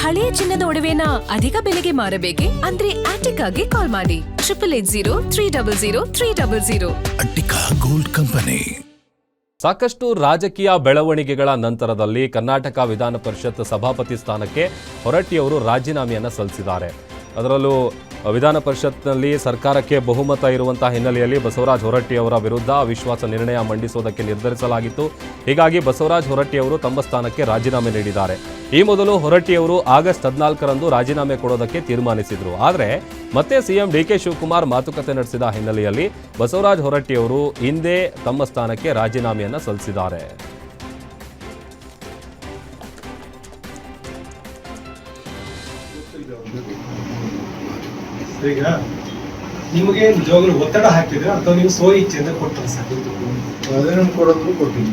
ಹಳೆಯ ಚಿನ್ನದ ಒಡವೆನ ಅಧಿಕ ಬೆಲೆಗೆ ಮಾರಬೇಕೆ ಅಂದ್ರೆ ಆಟಿಕಾಗೆ ಕಾಲ್ ಮಾಡಿ 880300 ಅಟ್ಟಿಕಾ ಗೋಲ್ಡ್ ಕಂಪನಿ. ಸಾಕಷ್ಟು ರಾಜಕೀಯ ಬೆಳವಣಿಗೆಗಳ ನಂತರದಲ್ಲಿ ಕರ್ನಾಟಕ ವಿಧಾನ ಪರಿಷತ್ ಸಭಾಪತಿ ಸ್ಥಾನಕ್ಕೆ ಹೊರಟ್ಟಿಯವರು ರಾಜೀನಾಮೆಯನ್ನು ಸಲ್ಲಿಸಿದ್ದಾರೆ. ಅದರಲ್ಲೂ ವಿಧಾನ ಪರಿಷತ್ನಲ್ಲಿ ಸರ್ಕಾರಕ್ಕೆ ಬಹುಮತ ಇರುವಂತಹ ಹಿನ್ನೆಲೆಯಲ್ಲಿ ಬಸವರಾಜ ಹೊರಟ್ಟಿಯವರ ವಿರುದ್ಧ ಅವಿಶ್ವಾಸ ನಿರ್ಣಯ ಮಂಡಿಸುವುದಕ್ಕೆ ನಿರ್ಧರಿಸಲಾಗಿತ್ತು. ಹೀಗಾಗಿ ಬಸವರಾಜ ಹೊರಟ್ಟಿಯವರು ತಮ್ಮ ಸ್ಥಾನಕ್ಕೆ ರಾಜೀನಾಮೆ ನೀಡಿದ್ದಾರೆ. ಈ ಮೊದಲು ಹೊರಟ್ಟಿಯವರು ಆಗಸ್ಟ್ 14ರಂದು ರಾಜೀನಾಮೆ ಕೊಡೋದಕ್ಕೆ ತೀರ್ಮಾನಿಸಿದ್ರು. ಆದರೆ ಮತ್ತೆ ಸಿಎಂ ಡಿಕೆ ಶಿವಕುಮಾರ್ ಮಾತುಕತೆ ನಡೆಸಿದ ಹಿನ್ನೆಲೆಯಲ್ಲಿ ಬಸವರಾಜ ಹೊರಟ್ಟಿಯವರು ಇಂದೇ ತಮ್ಮ ಸ್ಥಾನಕ್ಕೆ ರಾಜೀನಾಮೆಯನ್ನು ಸಲ್ಲಿಸಿದ್ದಾರೆ. ಈಗ ನಿಮಗೆ ನಿಜವಾಗ್ಲೂ ಒತ್ತಡ ಹಾಕ್ತಿದ್ರೆ ಅಥವಾ ನೀವು ಸ್ವ ಇಚ್ಛೆಯಿಂದ ಕೊಟ್ಟರೆ ಸರ್ ಅದೇನು ಕೊಡೋದು ಕೊಟ್ಟಿದ್ದೀನಿ.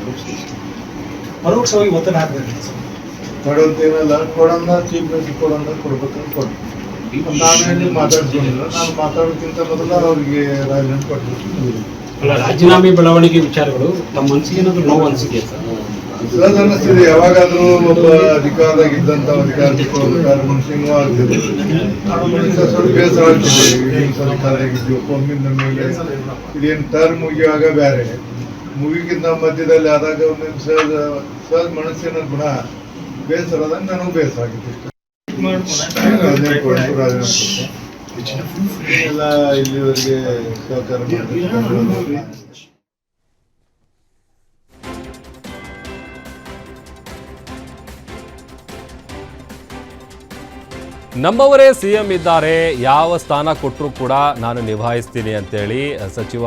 ಪರೋಕ್ಷವಾಗಿ ಒತ್ತಡ ಹಾಕ್ಬೇಕು ಕೊಡೋದೇನಲ್ಲ, ಕೊಡೋಣ ಚೀಫ್ ಮಿನಿಸ್ಟರ್ ಕೊಡೋಣ ಕೊಡ್ಬೇಕಂತ ಕೊಟ್ಟು ನಾವೇನು ಮಾತಾಡ್ಕೊಂಡಿಲ್ಲ. ನಾನು ಮಾತಾಡೋದಕ್ಕಿಂತ ಮೊದಲು ಅವ್ರಿಗೆ ರಾಜೀನಾಮೆ ಕೊಟ್ಟಿದ್ದೀನಿ. ರಾಜೀನಾಮೆ ಬೆಳವಣಿಗೆ ವಿಚಾರಗಳು ನಮ್ಮ ಮನಸ್ಸಿಗೆ ಏನಾದರೂ ನೋವು ಅನಿಸಿದೆ ಸರ್? ಸರ್ ಅನ್ನಿಸ್ತಿದೆ, ಯಾವಾಗಾದ್ರೂ ಒಬ್ಬ ಅಧಿಕಾರದಾಗಿದ್ದಂಥ ಅಧಿಕಾರ ಮನುಷ್ಯನೂ ಆಗ್ತಿದೆ. ಸ್ವಲ್ಪ ಬೇಸರ ಆಗ್ತಿದೆ. ಅಧಿಕಾರದಾಗಿದ್ವಿ ಒಮ್ಮಿಂದ ಮೇಲೆ ಇದೇನು ಟರ್ಮ್ ಮುಗಿಯುವಾಗ ಬೇರೆ, ಮುಗಿಗಿಂತ ಮಧ್ಯದಲ್ಲಿ ಆದಾಗ ಒಂದೊಂದು ಸಹಜ ಮನಸ್ಸಿನ ಗುಣ ಬೇಸರದಾಗ ನನಗೂ ಬೇಸರ ಆಗಿತ್ತು. ಎಲ್ಲ ಇಲ್ಲಿವರೆಗೆ ಸಹಕಾರ ಮಾಡಿ ನಮ್ಮವರೇ ಸಿಎಂ ಇದ್ದಾರೆ, ಯಾವ ಸ್ಥಾನ ಕೊಟ್ಟರೂ ಕೂಡ ನಾನು ನಿಭಾಯಿಸ್ತೀನಿ ಅಂತೇಳಿ ಸಚಿವ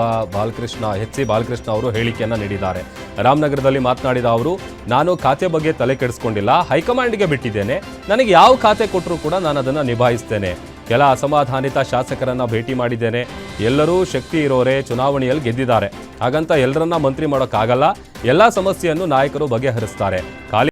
ಎಚ್ ಸಿ ಬಾಲಕೃಷ್ಣ ಅವರು ಹೇಳಿಕೆಯನ್ನು ನೀಡಿದ್ದಾರೆ. ರಾಮನಗರದಲ್ಲಿ ಮಾತನಾಡಿದ ಅವರು, ನಾನು ಖಾತೆ ಬಗ್ಗೆ ತಲೆ ಕೆಡಿಸ್ಕೊಂಡಿಲ್ಲ, ಹೈಕಮಾಂಡ್ಗೆ ಬಿಟ್ಟಿದ್ದೇನೆ. ನನಗೆ ಯಾವ ಖಾತೆ ಕೊಟ್ಟರೂ ಕೂಡ ನಾನು ಅದನ್ನು ನಿಭಾಯಿಸ್ತೇನೆ. ಕೆಲ ಅಸಮಾಧಾನಿತ ಶಾಸಕರನ್ನ ಭೇಟಿ ಮಾಡಿದ್ದೇನೆ. ಎಲ್ಲರೂ ಶಕ್ತಿ ಇರೋರೇ ಚುನಾವಣೆಯಲ್ಲಿ ಗೆದ್ದಿದ್ದಾರೆ. ಹಾಗಂತ ಎಲ್ಲರನ್ನ ಮಂತ್ರಿ ಮಾಡೋಕ್ಕಾಗಲ್ಲ. ಎಲ್ಲ ಸಮಸ್ಯೆಯನ್ನು ನಾಯಕರು ಬಗೆಹರಿಸ್ತಾರೆ. ಖಾಲಿ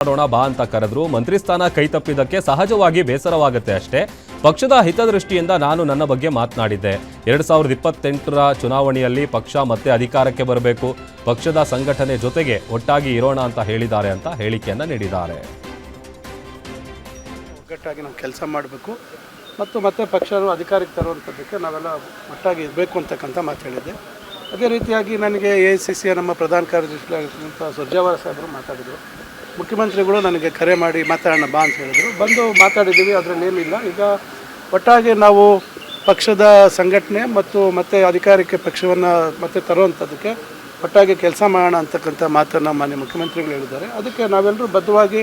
ಮಾಡೋಣ ಬಾ ಅಂತ ಕರೆದ್ರು. ಮಂತ್ರಿ ಸ್ಥಾನ ಕೈತಪ್ಪಿದ್ದಕ್ಕೆ ಸಹಜವಾಗಿ ಬೇಸರವಾಗುತ್ತೆ ಅಷ್ಟೇ. ಪಕ್ಷದ ಹಿತದೃಷ್ಟಿಯಿಂದ ನಾನು ನನ್ನ ಬಗ್ಗೆ ಮಾತನಾಡಿದ್ದೆ. 2028ರ ಚುನಾವಣೆಯಲ್ಲಿ ಪಕ್ಷ ಮತ್ತೆ ಅಧಿಕಾರಕ್ಕೆ ಬರಬೇಕು, ಪಕ್ಷದ ಸಂಘಟನೆ ಜೊತೆಗೆ ಒಟ್ಟಾಗಿ ಇರೋಣ ಅಂತ ಹೇಳಿದ್ದಾರೆ ಅಂತ ಹೇಳಿಕೆಯನ್ನು ನೀಡಿದ್ದಾರೆ. ಒಗ್ಗಟ್ಟಾಗಿ ನಾವು ಕೆಲಸ ಮಾಡಬೇಕು ಮತ್ತು ಮತ್ತೆ ಪಕ್ಷ ಅಧಿಕಾರಕ್ಕೆ ತರುವಂಥದ್ದಕ್ಕೆ ನಾವೆಲ್ಲ ಒಟ್ಟಾಗಿ ಇರಬೇಕು ಅಂತಕ್ಕಂಥ ಮಾತು ಹೇಳಿದ್ದೆ. ಅದೇ ರೀತಿಯಾಗಿ ನನಗೆ AICC ನಮ್ಮ ಪ್ರಧಾನ ಕಾರ್ಯದರ್ಶಿಯಾಗಿರ್ತಕ್ಕಂಥ ಸುರ್ಜೇವಾಲ ಸಾಹೇಬರು ಮಾತಾಡಿದರು. ಮುಖ್ಯಮಂತ್ರಿಗಳು ನನಗೆ ಕರೆ ಮಾಡಿ ಮಾತಾಡೋಣ ಬಾ ಅಂತ ಹೇಳಿದರು. ಬಂದು ಮಾತಾಡಿದ್ದೀವಿ, ಅದರಲ್ಲಿ ಏನಿಲ್ಲ. ಈಗ ಒಟ್ಟಾಗಿ ನಾವು ಪಕ್ಷದ ಸಂಘಟನೆ ಮತ್ತು ಮತ್ತೆ ಅಧಿಕಾರಕ್ಕೆ ಪಕ್ಷವನ್ನು ಮತ್ತೆ ತರುವಂಥದ್ದಕ್ಕೆ ಒಟ್ಟಾಗಿ ಕೆಲಸ ಮಾಡೋಣ ಅಂತಕ್ಕಂಥ ಮಾತನ್ನು ಮಾನ್ಯ ಮುಖ್ಯಮಂತ್ರಿಗಳು ಹೇಳಿದ್ದಾರೆ. ಅದಕ್ಕೆ ನಾವೆಲ್ಲರೂ ಬದ್ಧವಾಗಿ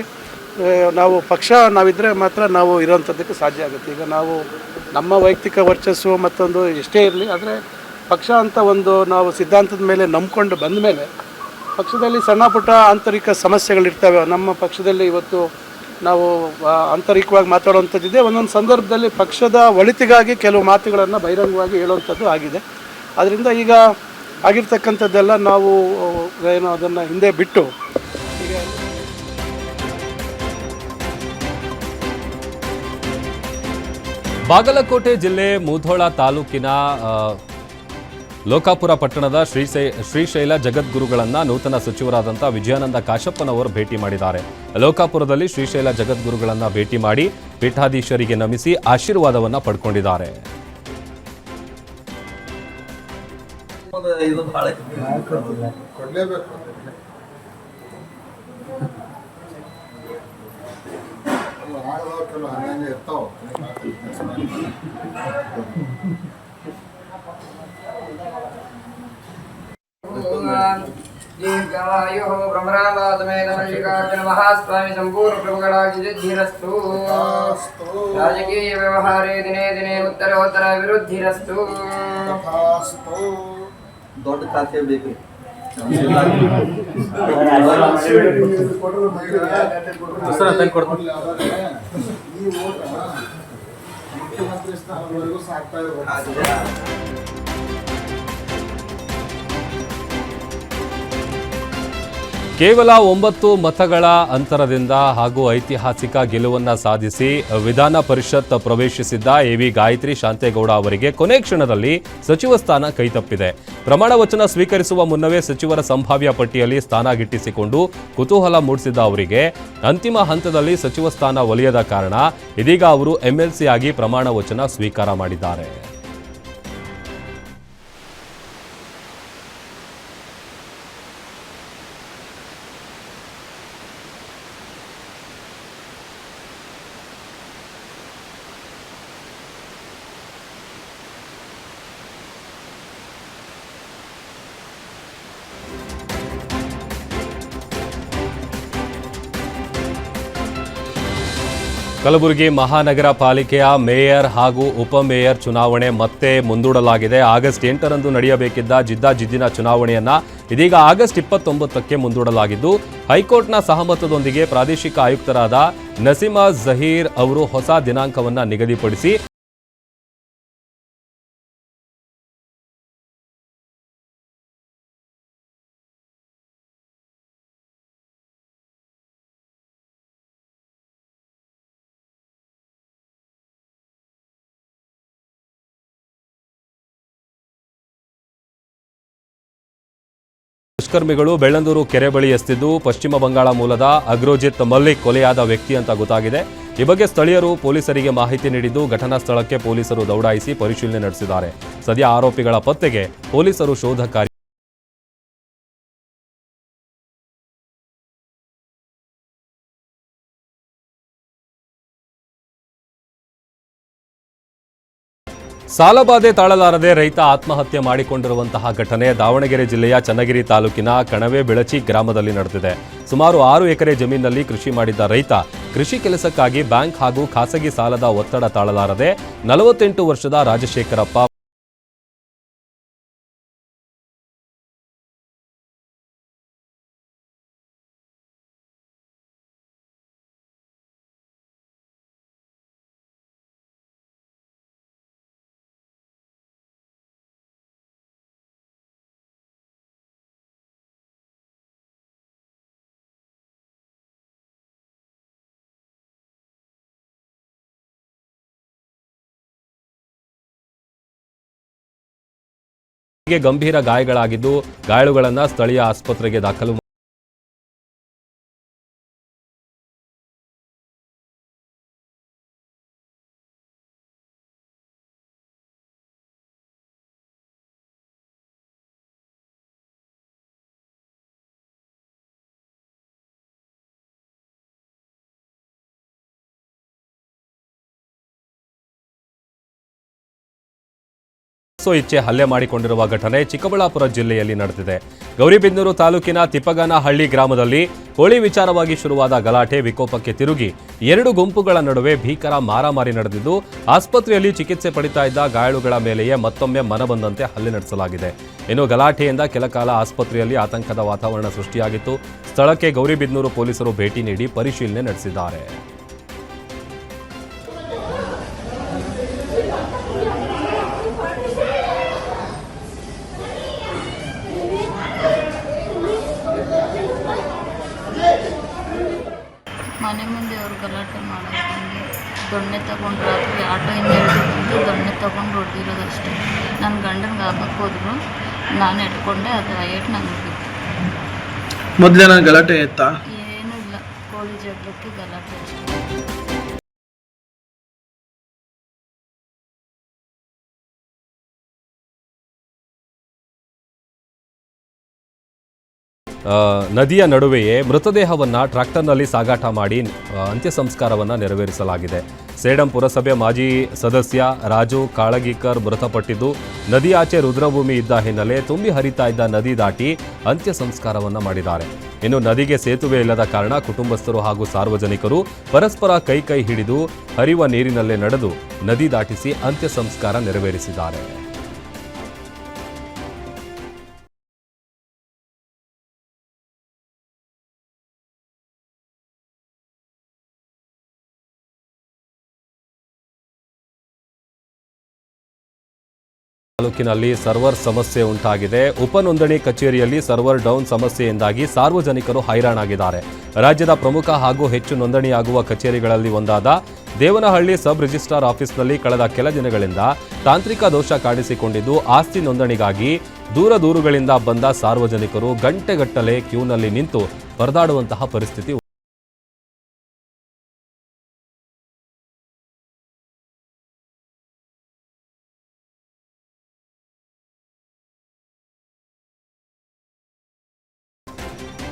ನಾವು ಪಕ್ಷ ನಾವಿದ್ದರೆ ಮಾತ್ರ ನಾವು ಇರೋವಂಥದ್ದಕ್ಕೆ ಸಾಧ್ಯ ಆಗುತ್ತೆ. ಈಗ ನಾವು ನಮ್ಮ ವೈಯಕ್ತಿಕ ವರ್ಚಸ್ಸು ಮತ್ತೊಂದು ಎಷ್ಟೇ ಇರಲಿ, ಆದರೆ ಪಕ್ಷ ಅಂತ ಒಂದು ನಾವು ಸಿದ್ಧಾಂತದ ಮೇಲೆ ನಂಬ್ಕೊಂಡು ಬಂದ ಮೇಲೆ ಪಕ್ಷದಲ್ಲಿ ಸಣ್ಣ ಪುಟ್ಟ ಆಂತರಿಕ ಸಮಸ್ಯೆಗಳಿರ್ತವೆ. ನಮ್ಮ ಪಕ್ಷದಲ್ಲಿ ಇವತ್ತು ನಾವು ಆಂತರಿಕವಾಗಿ ಮಾತಾಡುವಂಥದ್ದಿದೆ. ಒಂದೊಂದು ಸಂದರ್ಭದಲ್ಲಿ ಪಕ್ಷದ ಒಳಿತಿಗಾಗಿ ಕೆಲವು ಮಾತುಗಳನ್ನು ಬಹಿರಂಗವಾಗಿ ಹೇಳುವಂಥದ್ದು ಆಗಿದೆ. ಆದ್ದರಿಂದ ಈಗ ಆಗಿರ್ತಕ್ಕಂಥದ್ದೆಲ್ಲ ನಾವು ಏನು ಅದನ್ನು ಹಿಂದೆ ಬಿಟ್ಟು ಈಗ ಬಾಗಲಕೋಟೆ ಜಿಲ್ಲೆ ಮುಧೋಳ ತಾಲೂಕಿನ ಲೋಕಾಪುರ ಪಟ್ಟಣದ ಶ್ರೀಶೈಲ ಜಗದ್ಗುರುಗಳನ್ನ ನೂತನ ಸಚಿವರಾದಂಥ ವಿಜಯಾನಂದ ಕಾಶಪ್ಪನವರು ಭೇಟಿ ಮಾಡಿದ್ದಾರೆ. ಲೋಕಾಪುರದಲ್ಲಿ ಶ್ರೀಶೈಲ ಜಗದ್ಗುರುಗಳನ್ನ ಭೇಟಿ ಮಾಡಿ ಪೀಠಾಧೀಶರಿಗೆ ನಮಿಸಿ ಆಶೀರ್ವಾದವನ್ನ ಪಡ್ಕೊಂಡಿದ್ದಾರೆ. दीर्घायुः ब्रह्मरावादमेन मल्लिकार्जुन महास्वामी संपूर्ण प्रभुगणाभिवृद्धिरस्तु राजकीय व्यवहारे दिने दिने उत्तरोत्तर अभिवृद्धिरस्तु ದೊಡ್ಡ ಖಾತೆ ಬೇಕು. ಮುಖ್ಯಮಂತ್ರಿ ಸ್ಥಾನದವರೆಗೂ ಸಾಕ್ತಾ ಇರ್ಬೋದು. ಕೇವಲ 9 ಮತಗಳ ಅಂತರದಿಂದ ಹಾಗೂ ಐತಿಹಾಸಿಕ ಗೆಲುವನ್ನ ಸಾಧಿಸಿ ವಿಧಾನ ಪರಿಷತ್ ಪ್ರವೇಶಿಸಿದ್ದ ಎವಿ ಗಾಯತ್ರಿ ಶಾಂತೇಗೌಡ ಅವರಿಗೆ ಕೊನೆ ಕ್ಷಣದಲ್ಲಿ ಸಚಿವ ಸ್ಥಾನ ಕೈತಪ್ಪಿದೆ. ಪ್ರಮಾಣ ವಚನ ಸ್ವೀಕರಿಸುವ ಮುನ್ನವೇ ಸಚಿವರ ಸಂಭಾವ್ಯ ಪಟ್ಟಿಯಲ್ಲಿ ಸ್ಥಾನ ಗಿಟ್ಟಿಸಿಕೊಂಡು ಕುತೂಹಲ ಮೂಡಿಸಿದ್ದ ಅವರಿಗೆ ಅಂತಿಮ ಹಂತದಲ್ಲಿ ಸಚಿವ ಸ್ಥಾನ ಒಲಿಯದ ಕಾರಣ ಇದೀಗ ಅವರು ಎಂಎಲ್ಸಿ ಆಗಿ ಪ್ರಮಾಣ ವಚನ ಸ್ವೀಕಾರ ಮಾಡಿದ್ದಾರೆ. ಕಲಬುರಗಿ ಮಹಾನಗರ ಪಾಲಿಕೆಯ ಮೇಯರ್ ಹಾಗೂ ಉಪಮೇಯರ್ ಚುನಾವಣೆ ಮತ್ತೆ ಮುಂದೂಡಲಾಗಿದೆ. ಆಗಸ್ಟ್ 8ರಂದು ನಡೆಯಬೇಕಿದ್ದ ಜಿದ್ದಾಜಿದ್ದಿನ ಚುನಾವಣೆಯನ್ನ ಇದೀಗ ಆಗಸ್ಟ್ 29ಕ್ಕೆ ಮುಂದೂಡಲಾಗಿದ್ದು, ಹೈಕೋರ್ಟ್ನ ಸಹಮತದೊಂದಿಗೆ ಪ್ರಾದೇಶಿಕ ಆಯುಕ್ತರಾದ ನಸೀಮಾ ಜಹೀರ್ ಅವರು ಹೊಸ ದಿನಾಂಕವನ್ನ ನಿಗದಿಪಡಿಸಿ ದುಷ್ಕರ್ಮಿಗಳು ಬೆಳ್ಳಂದೂರು ಕೆರೆ ಬಳಿ ಎಸೆದಿದ್ದು ಪಶ್ಚಿಮ ಬಂಗಾಳ ಮೂಲದ ಅಗ್ರೋಜಿತ್ ಮಲ್ಲಿಕ್ ಕೊಲೆಯಾದ ವ್ಯಕ್ತಿ ಅಂತ ಗೊತ್ತಾಗಿದೆ. ಈ ಬಗ್ಗೆ ಸ್ಥಳೀಯರು ಪೊಲೀಸರಿಗೆ ಮಾಹಿತಿ ನೀಡಿದ್ದು ಘಟನಾ ಸ್ಥಳಕ್ಕೆ ಪೊಲೀಸರು ದೌಡಾಯಿಸಿ ಪರಿಶೀಲನೆ ನಡೆಸಿದ್ದಾರೆ. ಸದ್ಯ ಆರೋಪಿಗಳ ಪತ್ತೆಗೆ ಪೊಲೀಸರು ಶೋಧ ಕಾರ್ಯ ಸಾಲಬಾಧೆ ತಾಳಲಾರದೆ ರೈತ ಆತ್ಮಹತ್ಯೆ ಮಾಡಿಕೊಂಡಿರುವಂತಹ ಘಟನೆ ದಾವಣಗೆರೆ ಜಿಲ್ಲೆಯ ಚನ್ನಗಿರಿ ತಾಲೂಕಿನ ಕಣವೆ ಬೆಳಚಿ ಗ್ರಾಮದಲ್ಲಿ ನಡೆದಿದೆ. ಸುಮಾರು 6 ಎಕರೆ ಜಮೀನಿನಲ್ಲಿ ಕೃಷಿ ಮಾಡಿದ್ದ ರೈತ ಕೃಷಿ ಕೆಲಸಕ್ಕಾಗಿ ಬ್ಯಾಂಕ್ ಹಾಗೂ ಖಾಸಗಿ ಸಾಲದ ಒತ್ತಡ ತಾಳಲಾರದೆ 48 ವರ್ಷದ ರಾಜಶೇಖರಪ್ಪ ಗಂಭೀರ ಗಾಯಗಳಾಗಿದ್ದು ಗಾಯಾಳುಗಳನ್ನು ಸ್ಥಳೀಯ ಆಸ್ಪತ್ರೆಗೆ ದಾಖಲು ಇಚ್ಛೆ ಹಲ್ಲೆ ಮಾಡಿಕೊಂಡಿರುವ ಘಟನೆ ಚಿಕ್ಕಬಳ್ಳಾಪುರ ಜಿಲ್ಲೆಯಲ್ಲಿ ನಡೆದಿದೆ. ಗೌರಿಬಿದನೂರು ತಾಲೂಕಿನ ತಿಪ್ಪಗಾನಹಳ್ಳಿ ಗ್ರಾಮದಲ್ಲಿ ಹೋಳಿ ವಿಚಾರವಾಗಿ ಶುರುವಾದ ಗಲಾಟೆ ವಿಕೋಪಕ್ಕೆ ತಿರುಗಿ 2 ಗುಂಪುಗಳ ನಡುವೆ ಭೀಕರ ಮಾರಾಮಾರಿ ನಡೆದಿದ್ದು, ಆಸ್ಪತ್ರೆಯಲ್ಲಿ ಚಿಕಿತ್ಸೆ ಪಡಿತಾ ಇದ್ದ ಗಾಯಾಳುಗಳ ಮೇಲೆಯೇ ಮತ್ತೊಮ್ಮೆ ಮನಬಂದಂತೆ ಹಲ್ಲೆ ನಡೆಸಲಾಗಿದೆ. ಇನ್ನು ಗಲಾಟೆಯಿಂದ ಕೆಲಕಾಲ ಆಸ್ಪತ್ರೆಯಲ್ಲಿ ಆತಂಕದ ವಾತಾವರಣ ಸೃಷ್ಟಿಯಾಗಿತ್ತು. ಸ್ಥಳಕ್ಕೆ ಗೌರಿಬಿದನೂರು ಪೊಲೀಸರು ಭೇಟಿ ನೀಡಿ ಪರಿಶೀಲನೆ ನಡೆಸಿದ್ದಾರೆ. ಮನೆ ಮುಂದೆ ಅವರು ಗಲಾಟೆ ಮಾಡೋದು, ದೊಣ್ಣೆ ತಗೊಂಡು ರಾತ್ರಿ ಆಟೋ ಹಿಂದೆ ಬಂದು ದೊಣ್ಣೆ ತಗೊಂಡು ಹೊಡೆದಿರೋದಷ್ಟೇ. ನನ್ನ ಗಂಡನಿಗೆ ಆಗಕ್ಕೆ ಹೋದ್ರು, ನಾನು ಇಟ್ಕೊಂಡೆ, ಅದು ಏಟು ನನಗೆ ಬಿತ್ತು. ಮೊದಲೇನ ಗಲಾಟೆ ಇತ್ತಾ? ಏನೂ ಇಲ್ಲ, ಕೋಳಿ ಜಗಳಕ್ಕೆ ಗಲಾಟೆ ಅಷ್ಟೇ. ನದಿಯ ನಡುವೆಯೇ ಮೃತದೇಹವನ್ನು ಟ್ರ್ಯಾಕ್ಟರ್ನಲ್ಲಿ ಸಾಗಾಟ ಮಾಡಿ ಅಂತ್ಯ ಸಂಸ್ಕಾರವನ್ನು ನೆರವೇರಿಸಲಾಗಿದೆ. ಸೇಡಂ ಪುರಸಭೆ ಮಾಜಿ ಸದಸ್ಯ ರಾಜು ಕಾಳಗೀಕರ್ ಮೃತಪಟ್ಟಿದ್ದು, ನದಿಯಾಚೆ ರುದ್ರಭೂಮಿ ಇದ್ದ ಹಿನ್ನೆಲೆ ತುಂಬಿ ಹರಿತಾ ಇದ್ದ ನದಿ ದಾಟಿ ಅಂತ್ಯ ಸಂಸ್ಕಾರವನ್ನು ಮಾಡಿದ್ದಾರೆ. ಇನ್ನು ನದಿಗೆ ಸೇತುವೆ ಇಲ್ಲದ ಕಾರಣ ಕುಟುಂಬಸ್ಥರು ಹಾಗೂ ಸಾರ್ವಜನಿಕರು ಪರಸ್ಪರ ಕೈ ಹಿಡಿದು ಹರಿಯುವ ನೀರಿನಲ್ಲೇ ನಡೆದು ನದಿ ದಾಟಿಸಿ ಅಂತ್ಯ ಸಂಸ್ಕಾರ ನೆರವೇರಿಸಿದ್ದಾರೆ. ತಾಲೂಕಿನಲ್ಲಿ ಸರ್ವರ್ ಸಮಸ್ಯೆ ಉಂಟಾಗಿದೆ. ಉಪನೋಂದಣಿ ಕಚೇರಿಯಲ್ಲಿ ಸರ್ವರ್ ಡೌನ್ ಸಮಸ್ಯೆಯಿಂದಾಗಿ ಸಾರ್ವಜನಿಕರು ಹೈರಾಣಾಗಿದ್ದಾರೆ. ರಾಜ್ಯದ ಪ್ರಮುಖ ಹಾಗೂ ಹೆಚ್ಚು ನೋಂದಣಿಯಾಗುವ ಕಚೇರಿಗಳಲ್ಲಿ ಒಂದಾದ ದೇವನಹಳ್ಳಿ ಸಬ್ ರಿಜಿಸ್ಟ್ರಾರ್ ಆಫೀಸ್ನಲ್ಲಿ ಕಳೆದ ಕೆಲ ದಿನಗಳಿಂದ ತಾಂತ್ರಿಕ ದೋಷ ಕಾಣಿಸಿಕೊಂಡಿದ್ದು ಆಸ್ತಿ ನೋಂದಣಿಗಾಗಿ ದೂರಗಳಿಂದ ಬಂದ ಸಾರ್ವಜನಿಕರು ಗಂಟೆಗಟ್ಟಲೆ ಕ್ಯೂನಲ್ಲಿ ನಿಂತು ಪರದಾಡುವಂತಹ ಪರಿಸ್ಥಿತಿ.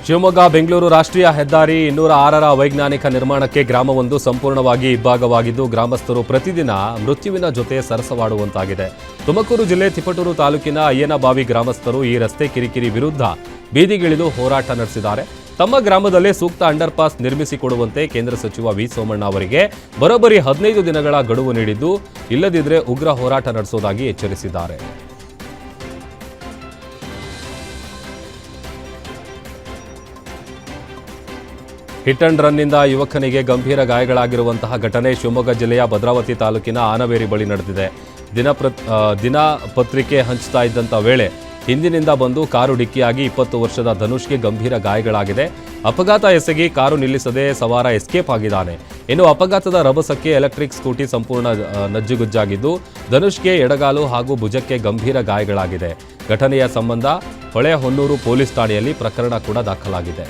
ಶಿವಮೊಗ್ಗ ಬೆಂಗಳೂರು ರಾಷ್ಟ್ರೀಯ ಹೆದ್ದಾರಿ 206ರ ವೈಜ್ಞಾನಿಕ ನಿರ್ಮಾಣಕ್ಕೆ ಗ್ರಾಮವೊಂದು ಸಂಪೂರ್ಣವಾಗಿ ಇಬ್ಬಾಗವಾಗಿದ್ದು ಗ್ರಾಮಸ್ಥರು ಪ್ರತಿದಿನ ಮೃತ್ಯುವಿನ ಜೊತೆ ಸರಸವಾಡುವಂತಾಗಿದೆ. ತುಮಕೂರು ಜಿಲ್ಲೆ ತಿಪಟೂರು ತಾಲೂಕಿನ ಅಯ್ಯನಬಾವಿ ಗ್ರಾಮಸ್ಥರು ಈ ರಸ್ತೆ ಕಿರಿಕಿರಿ ವಿರುದ್ಧ ಬೀದಿಗಿಳಿದು ಹೋರಾಟ ನಡೆಸಿದ್ದಾರೆ. ತಮ್ಮ ಗ್ರಾಮದಲ್ಲೇ ಸೂಕ್ತ ಅಂಡರ್ ಪಾಸ್ ನಿರ್ಮಿಸಿಕೊಡುವಂತೆ ಕೇಂದ್ರ ಸಚಿವ ವಿ ಸೋಮಣ್ಣ ಅವರಿಗೆ ಬರೋಬ್ಬರಿ 15 ದಿನಗಳ ಗಡುವು ನೀಡಿದ್ದು, ಇಲ್ಲದಿದ್ದರೆ ಉಗ್ರ ಹೋರಾಟ ನಡೆಸುವುದಾಗಿ ಎಚ್ಚರಿಸಿದ್ದಾರೆ. ಹಿಟ್ ಅಂಡ್ ರನ್ನಿಂದ ಯುವಕನಿಗೆ ಗಂಭೀರ ಗಾಯಗಳಾಗಿರುವಂತಹ ಘಟನೆ ಶಿವಮೊಗ್ಗ ಜಿಲ್ಲೆಯ ಭದ್ರಾವತಿ ತಾಲೂಕಿನ ಆನವೇರಿ ಬಳಿ ನಡೆದಿದೆ. ದಿನಪತ್ರಿಕೆ ಹಂಚ್ತಾ ಇದ್ದಂಥ ವೇಳೆ ಹಿಂದಿನಿಂದ ಬಂದು ಕಾರು ಡಿಕ್ಕಿಯಾಗಿ 20 ವರ್ಷದ ಧನುಷ್ಗೆ ಗಂಭೀರ ಗಾಯಗಳಾಗಿದೆ. ಅಪಘಾತ ಎಸಗಿ ಕಾರು ನಿಲ್ಲಿಸದೆ ಸವಾರ ಎಸ್ಕೇಪ್ ಆಗಿದ್ದಾನೆ. ಇನ್ನು ಅಪಘಾತದ ರಭಸಕ್ಕೆ ಎಲೆಕ್ಟ್ರಿಕ್ ಸ್ಕೂಟಿ ಸಂಪೂರ್ಣ ನಜ್ಜುಗುಜ್ಜಾಗಿದ್ದು ಧನುಷ್ಗೆ ಎಡಗಾಲು ಹಾಗೂ ಭುಜಕ್ಕೆ ಗಂಭೀರ ಗಾಯಗಳಾಗಿದೆ. ಘಟನೆಯ ಸಂಬಂಧ ಹೊಳೆಹೊನ್ನೂರು ಪೊಲೀಸ್ ಠಾಣೆಯಲ್ಲಿ ಪ್ರಕರಣ ಕೂಡ ದಾಖಲಾಗಿದೆ.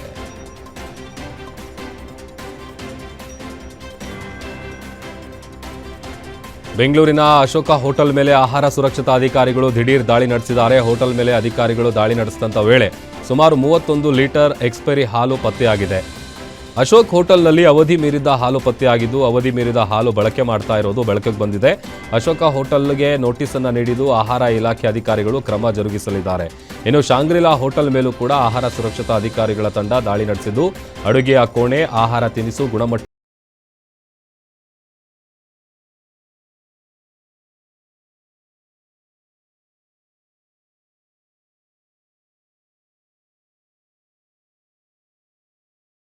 ಬೆಂಗಳೂರಿನ ಅಶೋಕ ಹೋಟೆಲ್ ಮೇಲೆ ಆಹಾರ ಸುರಕ್ಷತಾ ಅಧಿಕಾರಿಗಳು ದಿಢೀರ್ ದಾಳಿ ನಡೆಸಿದ್ದಾರೆ. ಹೋಟೆಲ್ ಮೇಲೆ ಅಧಿಕಾರಿಗಳು ದಾಳಿ ನಡೆಸಿದಂಥ ವೇಳೆ ಸುಮಾರು 31 ಲೀಟರ್ ಎಕ್ಸ್ಪೈರಿ ಹಾಲು ಪತ್ತೆಯಾಗಿದೆ. ಅಶೋಕ್ ಹೋಟೆಲ್ನಲ್ಲಿ ಅವಧಿ ಮೀರಿದ ಹಾಲು ಪತ್ತೆಯಾಗಿದ್ದು ಅವಧಿ ಮೀರಿದ ಹಾಲು ಬಳಕೆ ಮಾಡ್ತಾ ಇರೋದು ಬೆಳಕಿಗೆ ಬಂದಿದೆ. ಅಶೋಕ ಹೋಟೆಲ್ಗೆ ನೋಟಿಸ್ ಅನ್ನು ನೀಡಿದ್ದು ಆಹಾರ ಇಲಾಖೆ ಅಧಿಕಾರಿಗಳು ಕ್ರಮ ಜರುಗಿಸಲಿದ್ದಾರೆ. ಇನ್ನು ಶಾಂಗ್ರಿಲಾ ಹೋಟೆಲ್ ಮೇಲೂ ಕೂಡ ಆಹಾರ ಸುರಕ್ಷತಾ ಅಧಿಕಾರಿಗಳ ತಂಡ ದಾಳಿ ನಡೆಸಿದ್ದು ಅಡುಗೆಯ ಕೋಣೆ, ಆಹಾರ ತಿನಿಸು ಗುಣಮಟ್ಟ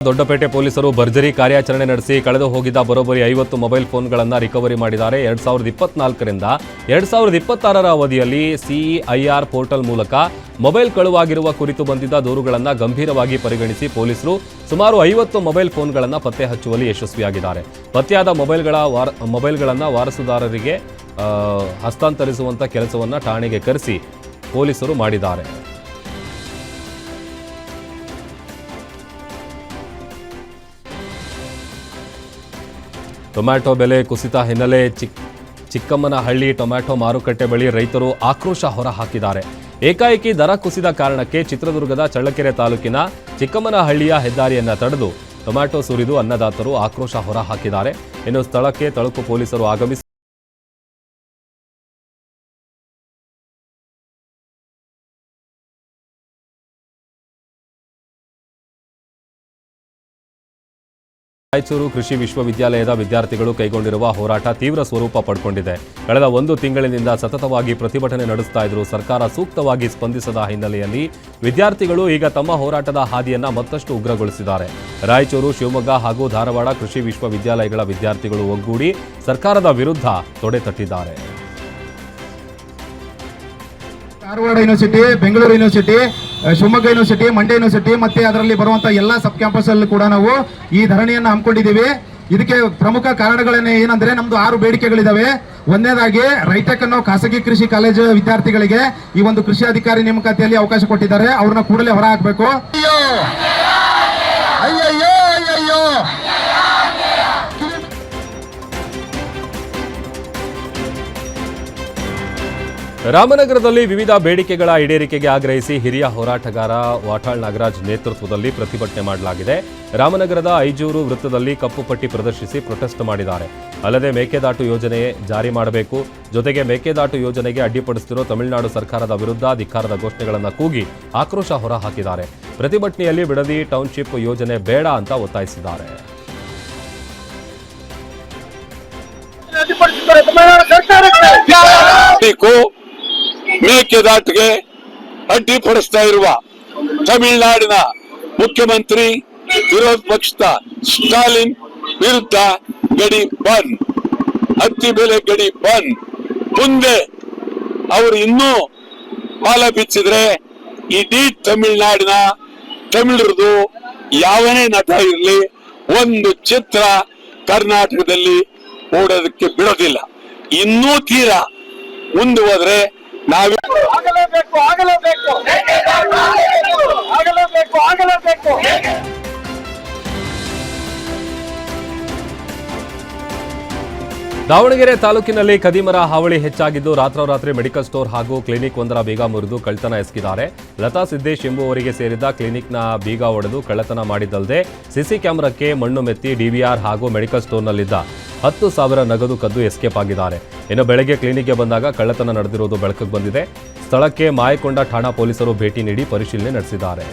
ದೊಡ್ಡಪೇಟೆ ಪೊಲೀಸರು ಭರ್ಜರಿ ಕಾರ್ಯಾಚರಣೆ ನಡೆಸಿ ಕಳೆದು ಹೋಗಿದ್ದ ಬರೋಬ್ಬರಿ 50 ಮೊಬೈಲ್ ಫೋನ್ಗಳನ್ನು ರಿಕವರಿ ಮಾಡಿದ್ದಾರೆ. 2024ರಿಂದ 2026ರ ಅವಧಿಯಲ್ಲಿ ಸಿಇಐಆರ್ ಪೋರ್ಟಲ್ ಮೂಲಕ ಮೊಬೈಲ್ ಕಳುವಾಗಿರುವ ಕುರಿತು ಬಂದಿದ್ದ ದೂರುಗಳನ್ನು ಗಂಭೀರವಾಗಿ ಪರಿಗಣಿಸಿ ಪೊಲೀಸರು ಸುಮಾರು 50 ಮೊಬೈಲ್ ಫೋನ್ಗಳನ್ನು ಪತ್ತೆ ಹಚ್ಚುವಲ್ಲಿ ಯಶಸ್ವಿಯಾಗಿದ್ದಾರೆ. ಪತ್ತೆಯಾದ ಮೊಬೈಲ್ಗಳನ್ನು ವಾರಸುದಾರರಿಗೆ ಹಸ್ತಾಂತರಿಸುವಂಥ ಕೆಲಸವನ್ನು ಠಾಣೆಗೆ ಕರೆಸಿ ಪೊಲೀಸರು ಮಾಡಿದ್ದಾರೆ. ಟೊಮ್ಯಾಟೊ ಬೆಲೆ ಕುಸಿತ ಹಿನ್ನೆಲೆ ಚಿಕ್ಕಮ್ಮನಹಳ್ಳಿ ಟೊಮ್ಯಾಟೊ ಮಾರುಕಟ್ಟೆ ಬಳಿ ರೈತರು ಆಕ್ರೋಶ ಹೊರಹಾಕಿದ್ದಾರೆ. ಏಕಾಏಕಿ ದರ ಕುಸಿದ ಕಾರಣಕ್ಕೆ ಚಿತ್ರದುರ್ಗದ ಚಳ್ಳಕೆರೆ ತಾಲೂಕಿನ ಚಿಕ್ಕಮ್ಮನಹಳ್ಳಿಯ ಹೆದ್ದಾರಿಯನ್ನ ತಡೆದು ಟೊಮ್ಯಾಟೊ ಸುರಿದು ಅನ್ನದಾತರು ಆಕ್ರೋಶ ಹೊರಹಾಕಿದ್ದಾರೆ. ಇನ್ನು ಸ್ಥಳಕ್ಕೆ ತಳುಕು ಪೊಲೀಸರು ಆಗಮಿಸಿ ರಾಯಚೂರು ಕೃಷಿ ವಿಶ್ವವಿದ್ಯಾಲಯದ ವಿದ್ಯಾರ್ಥಿಗಳು ಕೈಗೊಂಡಿರುವ ಹೋರಾಟ ತೀವ್ರ ಸ್ವರೂಪ ಪಡ್ಕೊಂಡಿದೆ. ಕಳೆದ 1 ತಿಂಗಳಿನಿಂದ ಸತತವಾಗಿ ಪ್ರತಿಭಟನೆ ನಡೆಸ್ತಾ ಇದ್ರು. ಸರ್ಕಾರ ಸೂಕ್ತವಾಗಿ ಸ್ಪಂದಿಸದ ಹಿನ್ನೆಲೆಯಲ್ಲಿ ವಿದ್ಯಾರ್ಥಿಗಳು ಈಗ ತಮ್ಮ ಹೋರಾಟದ ಹಾದಿಯನ್ನ ಮತ್ತಷ್ಟು ಉಗ್ರಗೊಳಿಸಿದ್ದಾರೆ. ರಾಯಚೂರು, ಶಿವಮೊಗ್ಗ ಹಾಗೂ ಧಾರವಾಡ ಕೃಷಿ ವಿಶ್ವವಿದ್ಯಾಲಯಗಳ ವಿದ್ಯಾರ್ಥಿಗಳು ಒಗ್ಗೂಡಿ ಸರ್ಕಾರದ ವಿರುದ್ಧ ತೊಡೆ ತಟ್ಟಿದ್ದಾರೆ. Dharwad university, Bengaluru university, Shivamogga university, Mandya university ಮತ್ತೆ ಅದರಲ್ಲಿ ಬರುವಂತಹ ಎಲ್ಲ ಸಬ್ ಕ್ಯಾಂಪಸ್ ಅಲ್ಲಿ ಕೂಡ ನಾವು ಈ ಧರಣಿಯನ್ನು ಹಮ್ಮಿಕೊಂಡಿದ್ದೀವಿ. ಇದಕ್ಕೆ ಪ್ರಮುಖ ಕಾರಣಗಳೇನೆ ಏನಂದ್ರೆ ನಮ್ದು 6 ಬೇಡಿಕೆಗಳಿದಾವೆ. ಒಂದನೇದಾಗಿ ರೈಟೆಕ್ ಅನ್ನೋ ಖಾಸಗಿ ಕೃಷಿ ಕಾಲೇಜು ವಿದ್ಯಾರ್ಥಿಗಳಿಗೆ ಈ ಒಂದು ಕೃಷಿ ಅಧಿಕಾರಿ ನೇಮಕಾತಿಯಲ್ಲಿ ಅವಕಾಶ ಕೊಟ್ಟಿದ್ದಾರೆ. ಅವ್ರನ್ನ ಕೂಡಲೇ ಹೊರ ಹಾಕಬೇಕು. ರಾಮನಗರದಲ್ಲಿ ವಿವಿಧ ಬೇಡಿಕೆಗಳ ಈಡೇರಿಕೆಗೆ ಆಗ್ರಹಿಸಿ ಹಿರಿಯ ಹೋರಾಟಗಾರ ವಾಟಾಳ್ ನಾಗರಾಜ್ ನೇತೃತ್ವದಲ್ಲಿ ಪ್ರತಿಭಟನೆ ಮಾಡಲಾಗಿದೆ. ರಾಮನಗರದ ಐಜೂರು ವೃತ್ತದಲ್ಲಿ ಕಪ್ಪು ಪಟ್ಟಿ ಪ್ರದರ್ಶಿಸಿ ಪ್ರೊಟೆಸ್ಟ್ ಮಾಡಿದ್ದಾರೆ. ಅಲ್ಲದೆ ಮೇಕೆದಾಟು ಯೋಜನೆ ಜಾರಿ ಮಾಡಬೇಕು, ಜೊತೆಗೆ ಮೇಕೆದಾಟು ಯೋಜನೆಗೆ ಅಡ್ಡಿಪಡಿಸುತ್ತಿರುವ ತಮಿಳುನಾಡು ಸರ್ಕಾರದ ವಿರುದ್ಧ ಧಿಕ್ಕಾರದ ಘೋಷಣೆಗಳನ್ನು ಕೂಗಿ ಆಕ್ರೋಶ ಹೊರಹಾಕಿದ್ದಾರೆ. ಪ್ರತಿಭಟನೆಯಲ್ಲಿ ಬಿಡದಿ ಟೌನ್ಶಿಪ್ ಯೋಜನೆ ಬೇಡ ಅಂತ ಒತ್ತಾಯಿಸಿದ್ದಾರೆ. ಮೇಕೆದಾಟಿಗೆ ಅಡ್ಡಿಪಡಿಸ್ತಾ ಇರುವ ತಮಿಳುನಾಡಿನ ಮುಖ್ಯಮಂತ್ರಿ ವಿರೋಧ ಪಕ್ಷದ ಸ್ಟಾಲಿನ್ ವಿರುದ್ಧ ಗಡಿ ಬಂದ್, ಹತ್ತಿ ಬೆಲೆ ಗಡಿ ಬಂದ್. ಮುಂದೆ ಅವರು ಇನ್ನೂ ಪಾಲ ಬಿಚ್ಚಿದ್ರೆ ಇಡೀ ತಮಿಳ್ನಾಡಿನ ತಮಿಳರದು ಯಾವನೇ ನಟ ಇರಲಿ ಒಂದು ಚಿತ್ರ ಕರ್ನಾಟಕದಲ್ಲಿ ಓಡೋದಕ್ಕೆ ಬಿಡೋದಿಲ್ಲ. ಇನ್ನೂ ತೀರಾ ಮುಂದೆ ಹೋದ್ರೆ ನಾವೇ ದಾವಣಗೆರೆ ತಾಲೂಕಿನಲ್ಲಿ ಕದಿಮರ ಹಾವಳಿ ಹೆಚ್ಚಾಗಿದ್ದು ರಾತ್ರೋರಾತ್ರಿ ಮೆಡಿಕಲ್ ಸ್ಟೋರ್ ಹಾಗೂ ಕ್ಲಿನಿಕ್ ಒಂದರ ಬೀಗ ಮುರಿದು ಕಳ್ಳತನ ಎಸಗಿದ್ದಾರೆ. ಲತಾ ಸಿದ್ದೇಶ್ ಎಂಬುವರಿಗೆ ಸೇರಿದ ಕ್ಲಿನಿಕ್ನ ಬೀಗ ಒಡೆದು ಕಳ್ಳತನ ಮಾಡಿದ್ದಲ್ಲದೆ ಸಿಸಿ ಕ್ಯಾಮೆರಾಕ್ಕೆ ಮಣ್ಣು ಮೆತ್ತಿ ಡಿವಿಆರ್ ಹಾಗೂ ಮೆಡಿಕಲ್ ಸ್ಟೋರ್ನಲ್ಲಿದ್ದ 10,000 ನಗದು ಕದ್ದು ಎಸ್ಕೇಪ್ ಆಗಿದ್ದಾರೆ. ಇನ್ನು ಬೆಳಗ್ಗೆ ಕ್ಲಿನಿಕ್ಗೆ ಬಂದಾಗ ಕಳ್ಳತನ ನಡೆದಿರುವುದು ಬೆಳಕಿಗೆ ಬಂದಿದೆ. ಸ್ಥಳಕ್ಕೆ ಮಾಯಕೊಂಡ ಠಾಣಾ ಪೊಲೀಸರು ಭೇಟಿ ನೀಡಿ ಪರಿಶೀಲನೆ ನಡೆಸಿದ್ದಾರೆ.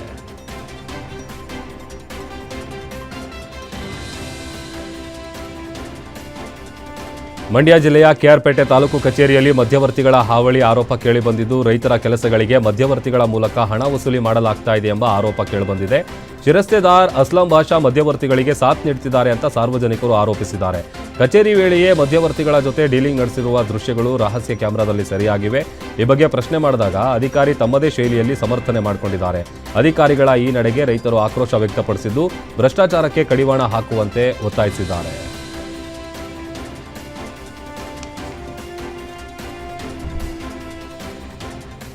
ಮಂಡ್ಯ ಜಿಲ್ಲೆಯ ಕೆಆರ್ಪೇಟೆ ತಾಲೂಕು ಕಚೇರಿಯಲ್ಲಿ ಮಧ್ಯವರ್ತಿಗಳ ಹಾವಳಿ ಆರೋಪ ಕೇಳಿಬಂದಿದ್ದು, ರೈತರ ಕೆಲಸಗಳಿಗೆ ಮಧ್ಯವರ್ತಿಗಳ ಮೂಲಕ ಹಣ ವಸೂಲಿ ಮಾಡಲಾಗ್ತಾ ಇದೆ ಎಂಬ ಆರೋಪ ಕೇಳಿಬಂದಿದೆ. ಶಿರಸ್ತೆದಾರ್ ಅಸ್ಲಂ ಬಾಷಾ ಮಧ್ಯವರ್ತಿಗಳಿಗೆ ಸಾಥ್ ನೀಡುತ್ತಿದ್ದಾರೆ ಅಂತ ಸಾರ್ವಜನಿಕರು ಆರೋಪಿಸಿದ್ದಾರೆ. ಕಚೇರಿ ವೇಳೆಯೇ ಮಧ್ಯವರ್ತಿಗಳ ಜೊತೆ ಡೀಲಿಂಗ್ ನಡೆಸಿರುವ ದೃಶ್ಯಗಳು ರಹಸ್ಯ ಕ್ಯಾಮೆರಾದಲ್ಲಿ ಸೆರೆಯಾಗಿವೆ. ಈ ಬಗ್ಗೆ ಪ್ರಶ್ನೆ ಮಾಡಿದಾಗ ಅಧಿಕಾರಿ ತಮ್ಮದೇ ಶೈಲಿಯಲ್ಲಿ ಸಮರ್ಥನೆ ಮಾಡಿಕೊಂಡಿದ್ದಾರೆ. ಅಧಿಕಾರಿಗಳ ಈ ನಡೆಗೆ ರೈತರು ಆಕ್ರೋಶ ವ್ಯಕ್ತಪಡಿಸಿದ್ದು, ಭ್ರಷ್ಟಾಚಾರಕ್ಕೆ ಕಡಿವಾಣ ಹಾಕುವಂತೆ ಒತ್ತಾಯಿಸಿದ್ದಾರೆ.